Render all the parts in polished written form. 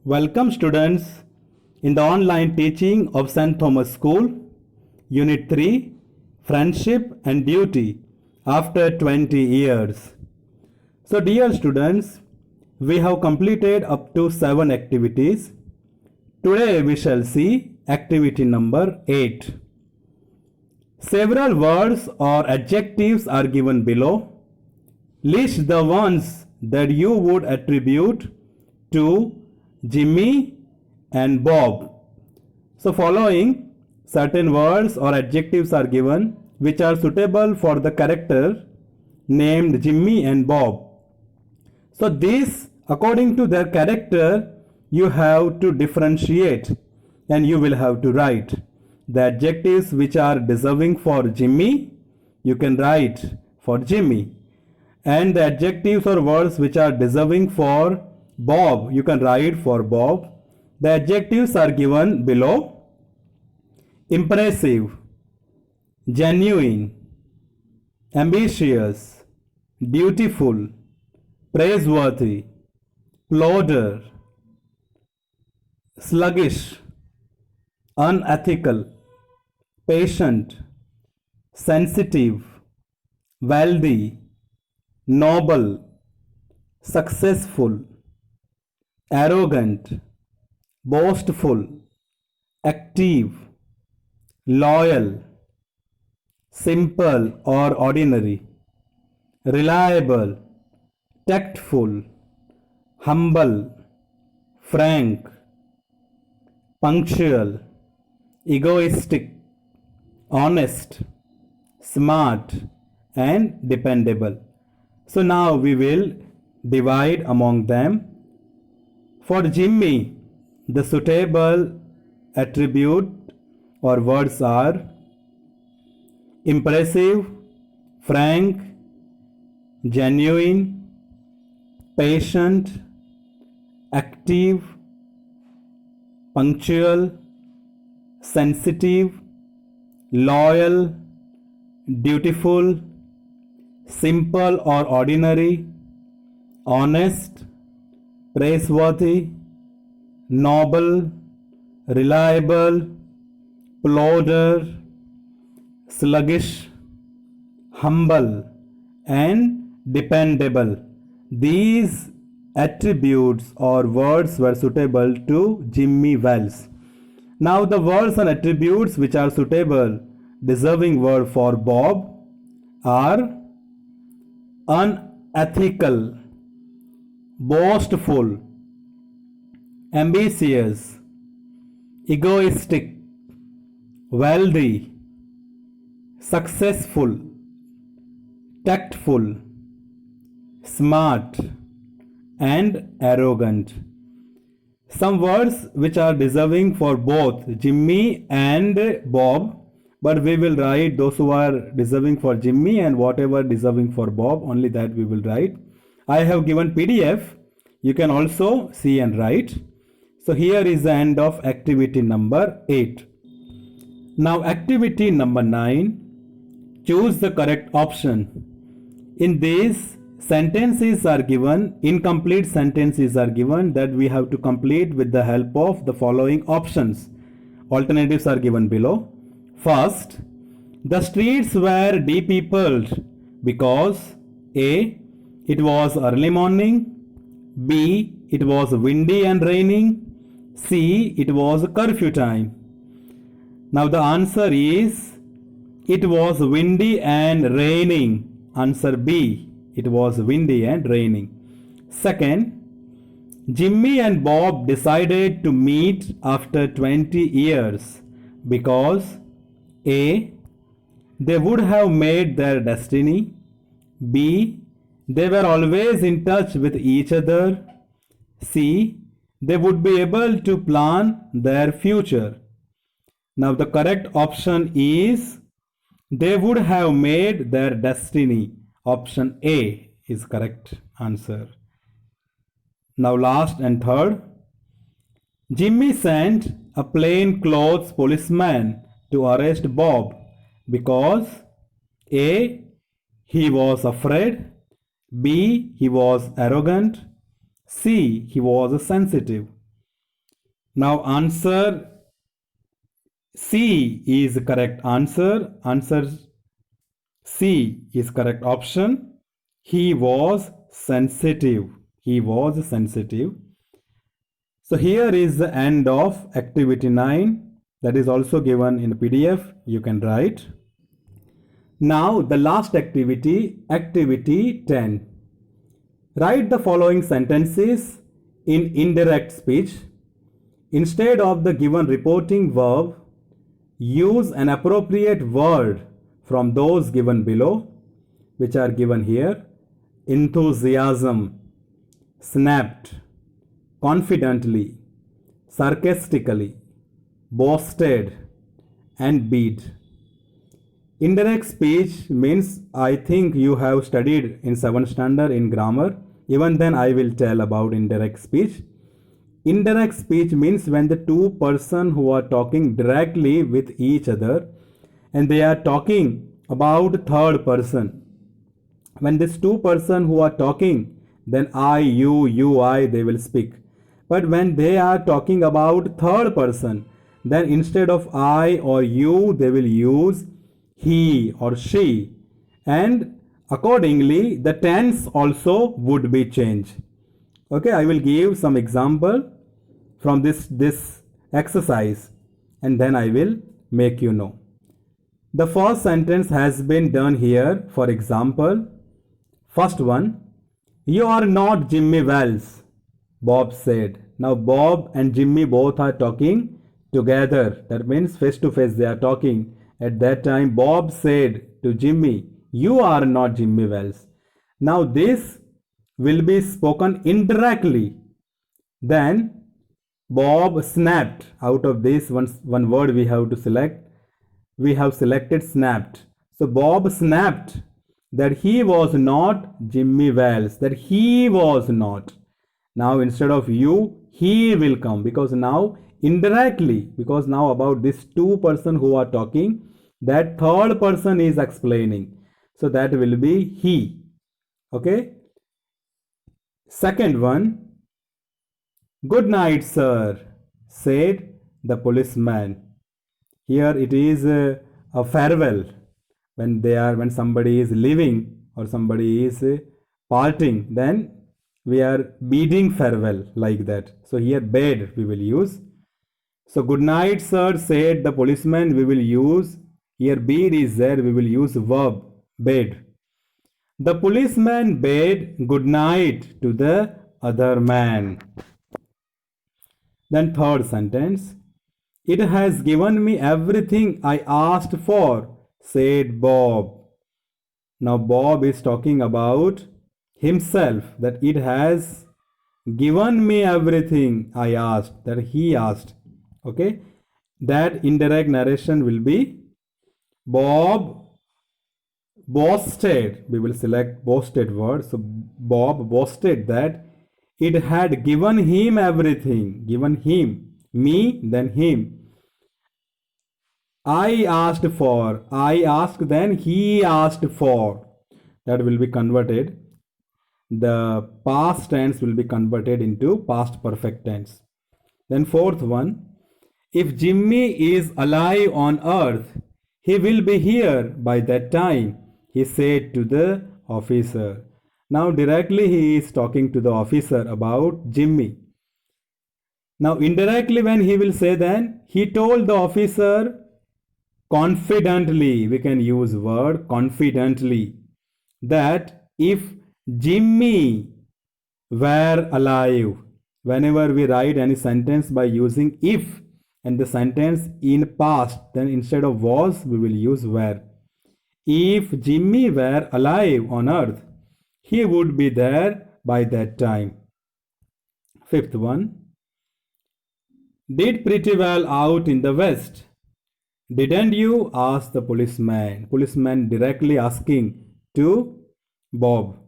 Welcome students in the online teaching of St. Thomas School, Unit 3, Friendship and Duty after 20 years. So dear students, we have completed up to 7 activities. Today we shall see activity number 8. Several words or adjectives are given below. List the ones that you would attribute to Jimmy and Bob. So following certain words or adjectives are given which are suitable for the character named Jimmy and Bob. So this, according to their character, you have to differentiate and you will have to write the adjectives which are deserving for Jimmy. You can write for Jimmy, and the adjectives or words which are deserving for Bob, you can write for Bob. The adjectives are given below: impressive, genuine, ambitious, dutiful, praiseworthy, plodder, sluggish, unethical, patient, sensitive, wealthy, noble, successful, arrogant, boastful, active, loyal, simple or ordinary, reliable, tactful, humble, frank, punctual, egoistic, honest, smart, and dependable. So now we will divide among them. For Jimmy, the suitable attribute or words are impressive, frank, genuine, patient, active, punctual, sensitive, loyal, dutiful, simple or ordinary, honest, praiseworthy, noble, reliable, plodder, sluggish, humble, and dependable. These attributes or words were suitable to Jimmy Wells. Now the words and attributes which are suitable, deserving word for Bob are unethical, boastful, ambitious, egoistic, wealthy, successful, tactful, smart, and arrogant. Some words which are deserving for both Jimmy and Bob, but we will write those who are deserving for Jimmy, and whatever deserving for Bob, only that we will write. I have given PDF. You can also see and write. So here is the end of activity number 8. Now activity number 9. Choose the correct option. In this, sentences are given, incomplete sentences are given that we have to complete with the help of the following options. Alternatives are given below. First, the streets were depeopled because A. It was early morning, B. It was windy and raining, C. It was curfew time. Now the answer is it was windy and raining. Answer B. It was windy and raining. Second, Jimmy and Bob decided to meet after 20 years because A. They would have made their destiny, B. They were always in touch with each other, C. They would be able to plan their future. Now the correct option is they would have made their destiny. Option A is correct answer. Now last and third. Jimmy sent a plainclothes policeman to arrest Bob because A. He was afraid, B. He was arrogant, C. He was sensitive. Now answer C is correct answer. Answer C is correct option. He was sensitive. He was sensitive. So here is the end of activity 9. That is also given in PDF. You can write. Now the last activity, activity 10. Write the following sentences in indirect speech. Instead of the given reporting verb, use an appropriate word from those given below, which are given here. Enthusiasm, snapped, confidently, sarcastically, boasted, and beat. Indirect speech means, I think you have studied in 7th standard in grammar. Even then I will tell about indirect speech. Indirect speech means when the two persons who are talking directly with each other and they are talking about third person. When these two persons who are talking, then I, you, I, they will speak. But when they are talking about third person, then instead of I or you, they will use he or she, and accordingly the tense also would be changed. Okay, I will give some example from this exercise and then I will make you know. The first sentence has been done here. For example, first one, you are not Jimmy Wells, Bob said. Now Bob and Jimmy both are talking together. That means face to face they are talking. At that time, Bob said to Jimmy, you are not Jimmy Wells. Now this will be spoken indirectly. Then Bob snapped. Out of this one word we have to select. We have selected snapped. So Bob snapped that he was not Jimmy Wells. That he was not. Now instead of you, he will come, because now indirectly, because now about this two person who are talking, that third person is explaining. So that will be he. Okay. Second one, good night, sir, said the policeman. Here it is a farewell. When somebody is leaving or somebody is parting, then we are bidding farewell, like that. So here bade we will use. So good night, sir, said the policeman. We will use here bid is there. We will use verb bade. The policeman bade good night to the other man. Then third sentence. It has given me everything I asked for, said Bob. Now Bob is talking about himself, that it has given me everything I asked, that he asked. Okay, that indirect narration will be Bob boasted. We will select boasted word. So Bob boasted that it had given him everything. Given him, me, then him. I asked for, I asked, then he asked for. That will be converted. The past tense will be converted into past perfect tense. Then fourth one, if Jimmy is alive on earth, he will be here by that time, he said to the officer. Now directly he is talking to the officer about Jimmy. Now indirectly when he will say, then he told the officer confidently, we can use word confidently, that if Jimmy were alive, whenever we write any sentence by using if and the sentence in past, then instead of was we will use were. If Jimmy were alive on earth, he would be there by that time. Fifth one, did pretty well out in the west. Didn't you? Asked the policeman. Policeman directly asking to Bob.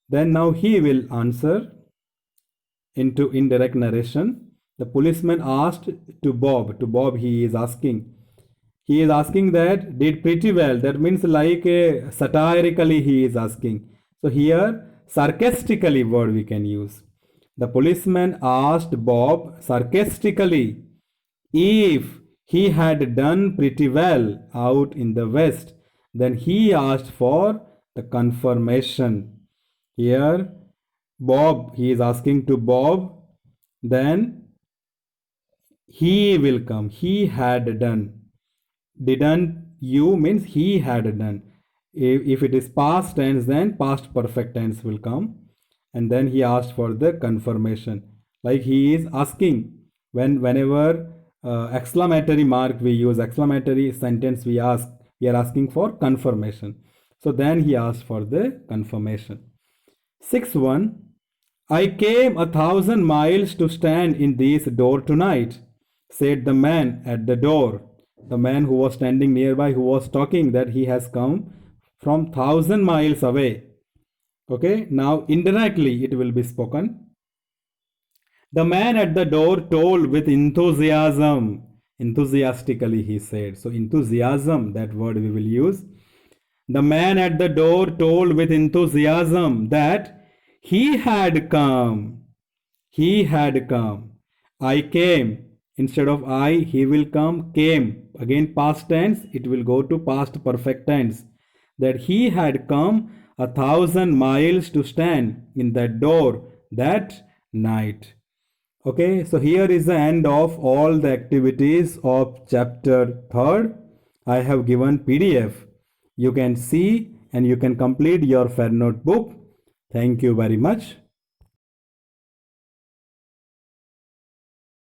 Then now he will answer into indirect narration. The policeman asked to Bob. To Bob he is asking. He is asking that did pretty well. That means like satirically he is asking. So here sarcastically word we can use. The policeman asked Bob sarcastically if he had done pretty well out in the West. Then he asked for the confirmation. Here, he is asking to Bob, then he will come. He had done. Didn't you means he had done. If it is past tense, then past perfect tense will come. And then he asked for the confirmation. Like he is asking whenever exclamatory mark we use, exclamatory sentence we are asking for confirmation. So then he asked for the confirmation. 6-1. I came 1,000 miles to stand in this door tonight, said the man at the door. The man who was standing nearby, who was talking, that he has come from 1,000 miles away. Okay, now indirectly it will be spoken. The man at the door told with enthusiasm. Enthusiastically he said. So enthusiasm, that word we will use. The man at the door told with enthusiasm that he had come. He had come. I came. Instead of I, he will come, came. Again past tense, it will go to past perfect tense. That he had come 1,000 miles to stand in that door that night. Okay, so here is the end of all the activities of chapter 3rd. I have given PDF. You can see and you can complete your fair notebook. Thank you very much.